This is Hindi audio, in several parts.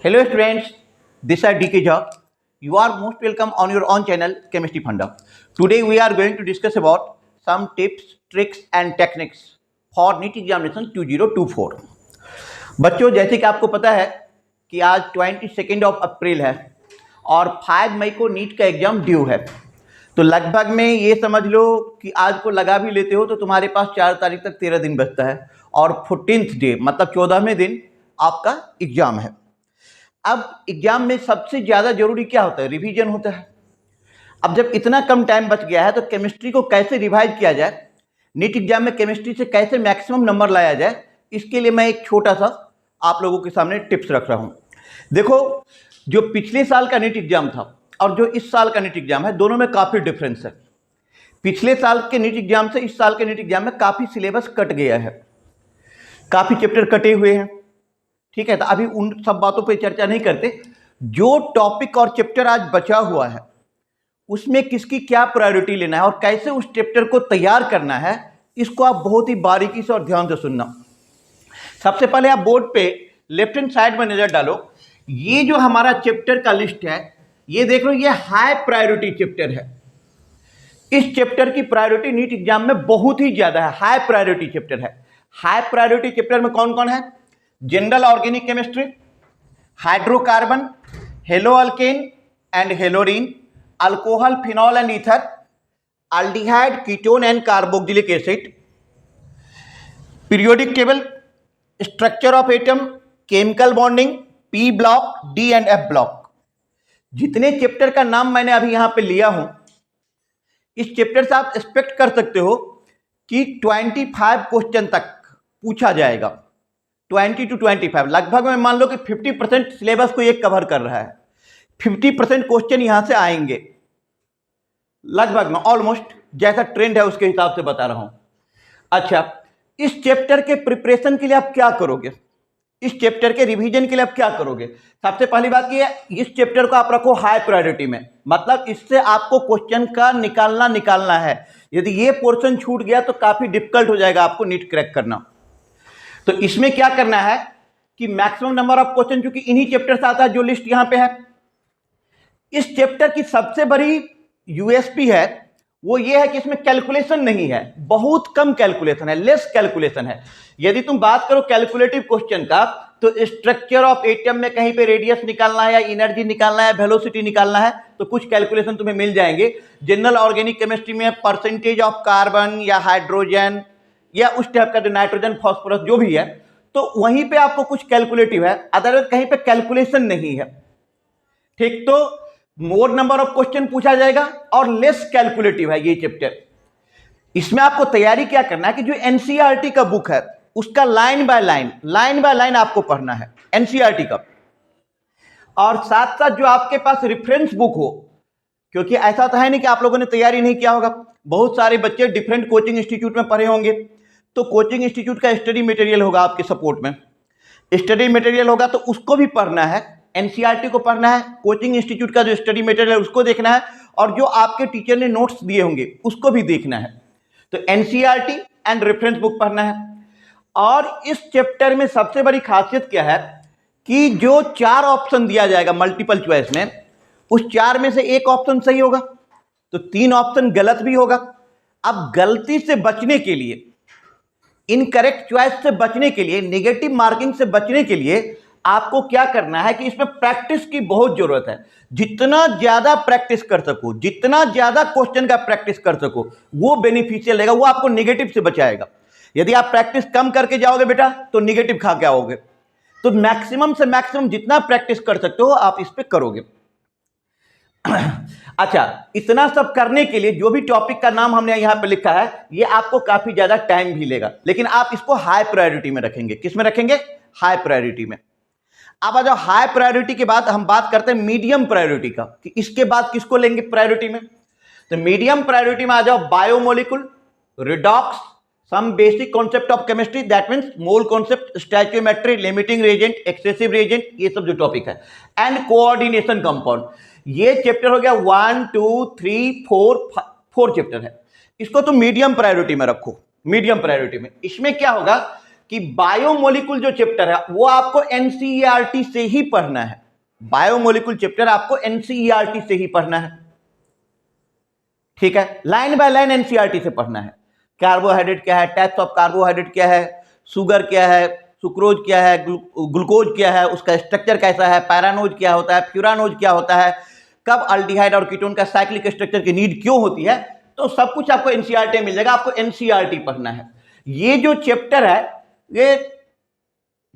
Hello students, this is DK Jha. You are most welcome on your own channel Chemistry Funda. Today we are going to discuss about some tips, tricks and techniques for NEET examination 2024. बच्चों जैसे कि आपको पता है कि आज 22 अप्रैल है और 5 मई को नीट का एग्जाम ड्यू है। तो लगभग में ये समझ लो कि आज को लगा भी लेते हो तो तुम्हारे पास 4 तारीख तक 13 दिन बचता है और 14th डे मतलब 14वें दिन आपका एग्जाम है। अब एग्जाम में सबसे ज़्यादा जरूरी क्या होता है? रिवीजन होता है। अब जब इतना कम टाइम बच गया है तो केमिस्ट्री को कैसे रिवाइज किया जाए, नीट एग्जाम में केमिस्ट्री से कैसे मैक्सिमम नंबर लाया जाए, इसके लिए मैं एक छोटा सा आप लोगों के सामने टिप्स रख रहा हूं। देखो, जो पिछले साल का नीट एग्जाम था और जो इस साल का नीट एग्जाम है, दोनों में काफ़ी डिफरेंस है। पिछले साल के नीट एग्जाम से इस साल के नीट एग्जाम में काफ़ी सिलेबस कट गया है, काफ़ी चैप्टर कटे हुए हैं। ठीक है, तो अभी उन सब बातों पे चर्चा नहीं करते। जो टॉपिक और चैप्टर आज बचा हुआ है उसमें किसकी क्या प्रायोरिटी लेना है और कैसे उस चैप्टर को तैयार करना है, इसको आप बहुत ही बारीकी से और ध्यान से सुनना। सबसे पहले आप बोर्ड पे लेफ्ट हैंड साइड में नजर डालो। ये जो हमारा चैप्टर का लिस्ट है, ये देख लो, ये हाई प्रायोरिटी चैप्टर है। इस चैप्टर की प्रायोरिटी नीट एग्जाम में बहुत ही ज्यादा है, हाई प्रायोरिटी चैप्टर है। हाई प्रायोरिटी चैप्टर में कौन कौन है? General organic chemistry, hydrocarbon, haloalkane and haloarene, alcohol, phenol and ether, aldehyde, ketone and carboxylic acid, periodic table, structure of atom, chemical bonding, p block, d and f block. जितने चैप्टर का नाम मैंने अभी यहां पे लिया हूं, इस चैप्टर से आप एक्सपेक्ट कर सकते हो कि 25 क्वेश्चन तक पूछा जाएगा। 20 to 25, लगभग में मान लो कि 50% सिलेबस को ये कवर कर रहा है। 50% क्वेश्चन यहां से आएंगे, लगभग में, ऑलमोस्ट जैसा ट्रेंड है उसके हिसाब से बता रहा हूं। अच्छा, इस चैप्टर के प्रिपरेशन के लिए आप क्या करोगे? इस चैप्टर के रिवीजन के लिए आप क्या करोगे? सबसे पहली बात ये है, इस चैप्टर को आप रखो हाई प्रायोरिटी में, मतलब इससे आपको क्वेश्चन का निकालना है। यदि ये पोर्शन छूट गया तो काफी डिफिकल्ट हो जाएगा आपको नीट क्रैक करना। तो इसमें क्या करना है कि मैक्सिमम नंबर ऑफ क्वेश्चन, चूंकि इन्हीं चैप्टर से आता है जो लिस्ट यहां पे है। इस चैप्टर की सबसे बड़ी यूएसपी है वो ये है कि इसमें कैलकुलेशन नहीं है, बहुत कम कैलकुलेशन है, लेस कैलकुलेशन है। यदि तुम बात करो कैलकुलेटिव क्वेश्चन का, तो स्ट्रक्चर ऑफ एटम में कहीं पे रेडियस निकालना है या एनर्जी निकालना है, वेलोसिटी निकालना है, तो कुछ कैलकुलेशन तुम्हें मिल जाएंगे। जनरल ऑर्गेनिक केमिस्ट्री में परसेंटेज ऑफ कार्बन या हाइड्रोजन या उस टाइप का, जो नाइट्रोजन, फास्फोरस जो भी है, तो वहीं पे आपको कुछ कैलकुलेटिव है, अदरवाइज कहीं पे कैलकुलेशन नहीं है। ठीक, तो मोर नंबर ऑफ क्वेश्चन पूछा जाएगा और लेस कैलकुलेटिव है ये चैप्टर। इसमें आपको तैयारी क्या करना है कि जो एनसीईआरटी का बुक है उसका लाइन बाय लाइन आपको पढ़ना है एनसीईआरटी का, और साथ साथ जो आपके पास रेफरेंस बुक हो, क्योंकि ऐसा तो है नहीं कि आप लोगों ने तैयारी नहीं किया होगा। बहुत सारे बच्चे डिफरेंट कोचिंग इंस्टीट्यूट में पढ़े होंगे, तो कोचिंग इंस्टीट्यूट का स्टडी मटेरियल होगा आपके सपोर्ट में, स्टडी मटेरियल होगा तो उसको भी पढ़ना है, एनसीईआरटी को पढ़ना है, कोचिंग इंस्टीट्यूट का जो स्टडी मटेरियल है उसको देखना है, और जो आपके टीचर ने नोट्स दिए होंगे उसको भी देखना है। तो एनसीईआरटी एंड रेफरेंस बुक पढ़ना है। और इस चैप्टर में सबसे बड़ी खासियत क्या है कि जो 4 ऑप्शन दिया जाएगा मल्टीपल चॉइस में, उस 4 में से एक ऑप्शन सही होगा तो 3 ऑप्शन गलत भी होगा। अब गलती से बचने के लिए, इनकरेक्ट चॉइस से बचने के लिए, नेगेटिव मार्किंग से बचने के लिए आपको क्या करना है कि इसमें प्रैक्टिस की बहुत जरूरत है। जितना ज्यादा प्रैक्टिस कर सको, जितना ज्यादा क्वेश्चन का प्रैक्टिस कर सको, वो बेनिफिशियल रहेगा, वो आपको नेगेटिव से बचाएगा। यदि आप प्रैक्टिस कम करके जाओगे बेटा तो नेगेटिव खा के आओगे। तो मैक्सिमम से मैक्सिमम जितना प्रैक्टिस कर सकते हो आप इस पे करोगे। अच्छा, इतना सब करने के लिए जो भी टॉपिक का नाम हमने यहां पे लिखा है, ये आपको काफी ज्यादा टाइम भी लेगा, लेकिन आप इसको हाई प्रायोरिटी में रखेंगे। किस में रखेंगे? हाई प्रायोरिटी में। अब आ जाओ, हाई प्रायोरिटी के बाद हम बात करते हैं मीडियम प्रायोरिटी का, कि इसके बाद किसको लेंगे प्रायोरिटी में। तो मीडियम प्रायोरिटी में आ जाओ biomolecule, redox, some basic concept of chemistry, that means mole concept, stoichiometry, limiting reagent, excessive reagent, ये सब जो टॉपिक है, एंड कोऑर्डिनेशन कंपाउंड। ये चैप्टर हो गया 1 2 3 4 चैप्टर है। इसको तो मीडियम प्रायोरिटी में रखो। मीडियम प्रायोरिटी में इसमें क्या होगा कि बायोमोलिकुल जो चैप्टर है वो आपको एनसीईआरटी से ही पढ़ना है। बायोमोलिकुल चैप्टर आपको एनसीईआरटी से ही पढ़ना है, ठीक है। लाइन बाय लाइन एनसीईआरटी से पढ़ना है। कार्बोहाइड्रेट क्या है, टाइप्स ऑफ कार्बोहाइड्रेट क्या है, शुगर क्या है, सुक्रोज क्या है, ग्लूकोज क्या है, उसका स्ट्रक्चर कैसा है, पैरानोज क्या होता है, फ्यूरानोज क्या होता है, कब अल्डिहाइड और कीटोन का साइक्लिक स्ट्रक्चर की नीड क्यों होती है, तो सब कुछ आपको एनसीईआरटी मिल जाएगा। आपको एनसीईआरटी पढ़ना है। ये जो चैप्टर है ये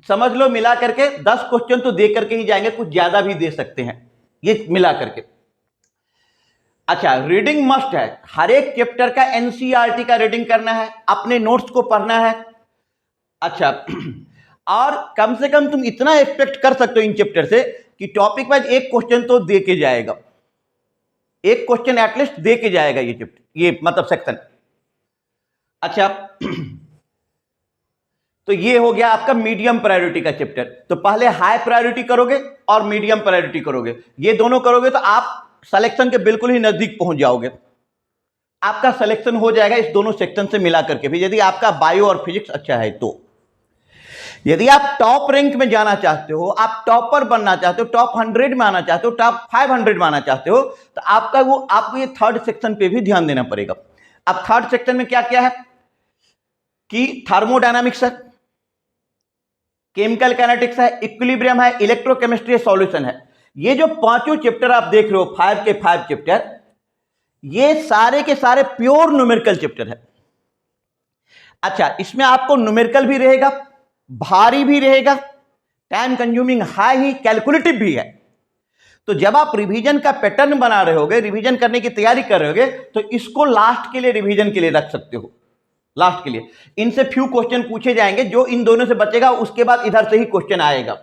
समझ लो मिला करके 10 क्वेश्चन तो दे करके ही जाएंगे, कुछ ज्यादा भी दे सकते हैं ये मिला करके। अच्छा, रीडिंग मस्ट है। हर एक चैप्टर का एनसीईआरटी का रीडिंग करना है, अपने नोट्स को पढ़ना है। अच्छा, और कम से कम तुम इतना एक्सपेक्ट कर सकते हो इन चैप्टर से कि टॉपिक वाइज एक क्वेश्चन तो दे के जाएगा, एक क्वेश्चन एटलीस्ट दे के जाएगा ये चैप्टर, ये मतलब सेक्शन। अच्छा, तो ये हो गया आपका मीडियम प्रायोरिटी का चैप्टर। तो पहले हाई प्रायोरिटी करोगे और मीडियम प्रायोरिटी करोगे, ये दोनों करोगे तो आप सिलेक्शन के बिल्कुल ही नजदीक पहुंच जाओगे। आपका सिलेक्शन हो जाएगा इस दोनों सेक्शन से मिला करके भी, यदि आपका बायो और फिजिक्स अच्छा है तो। यदि आप टॉप रैंक में जाना चाहते हो, आप टॉपर बनना चाहते हो, टॉप 100 में आना चाहते हो, टॉप 500 में आना चाहते हो, तो आपको ये थर्ड सेक्शन पे भी ध्यान देना पड़ेगा। अब थर्ड सेक्शन में क्या क्या है कि थर्मोडायनामिक्स है, केमिकल काइनेटिक्स है, इक्विलिब्रियम है, इलेक्ट्रोकेमिस्ट्री, सॉल्यूशन है। ये जो पांचों चैप्टर आप देख रहे हो, 5 के 5 चैप्टर, ये सारे के सारे प्योर न्यूमेरिकल चैप्टर है। अच्छा, इसमें आपको न्यूमेरिकल भी रहेगा, भारी भी रहेगा, टाइम कंज्यूमिंग हाई ही, कैलकुलेटिव भी है। तो जब आप रिवीजन का पैटर्न बना रहे होगे, रिवीजन करने की तैयारी कर रहे होगे, तो इसको लास्ट के लिए रिवीजन के लिए रख सकते हो। लास्ट के लिए इनसे फ्यू क्वेश्चन पूछे जाएंगे, जो इन दोनों से बचेगा उसके बाद इधर से ही क्वेश्चन आएगा।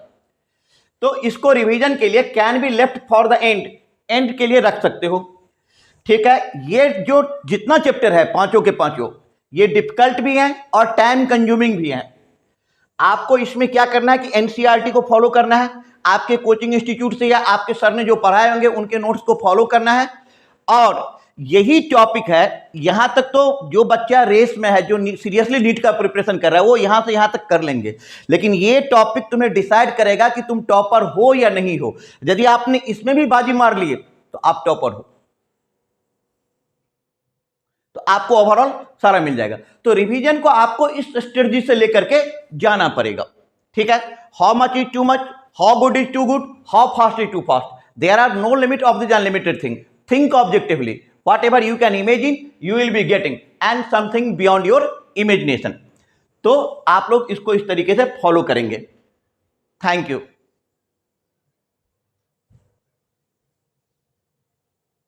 तो इसको रिवीजन के लिए can be left for the end, and के लिए रख सकते हो, ठीक है। ये जो जितना चैप्टर है पांचों के पांचों, ये डिफिकल्ट भी हैं और टाइम कंज्यूमिंग भी हैं। आपको इसमें क्या करना है कि एनसीईआरटी को फॉलो करना है, आपके कोचिंग इंस्टीट्यूट से या आपके सर ने जो पढ़ाए होंगे उनके नोट्स को फॉलो करना है। और यही टॉपिक है, यहां तक तो जो बच्चा रेस में है, जो सीरियसली नीट का प्रिपरेशन कर रहा है, वो यहां से यहां तक कर लेंगे। लेकिन ये टॉपिक तुम्हें डिसाइड करेगा कि तुम टॉपर हो या नहीं हो। यदि आपने इसमें भी बाजी मार लिए तो आप टॉपर हो, तो आपको ओवरऑल सारा मिल जाएगा। तो रिवीजन को आपको इस स्ट्रेटजी से लेकर के जाना पड़ेगा, ठीक है। How much is too much, how good is too good, how fast is too fast, there are no limit of this unlimited thing. Think objectively, whatever you can imagine you will be getting, and something beyond your imagination। तो आप लोग इसको इस तरीके से फॉलो करेंगे। Thank you.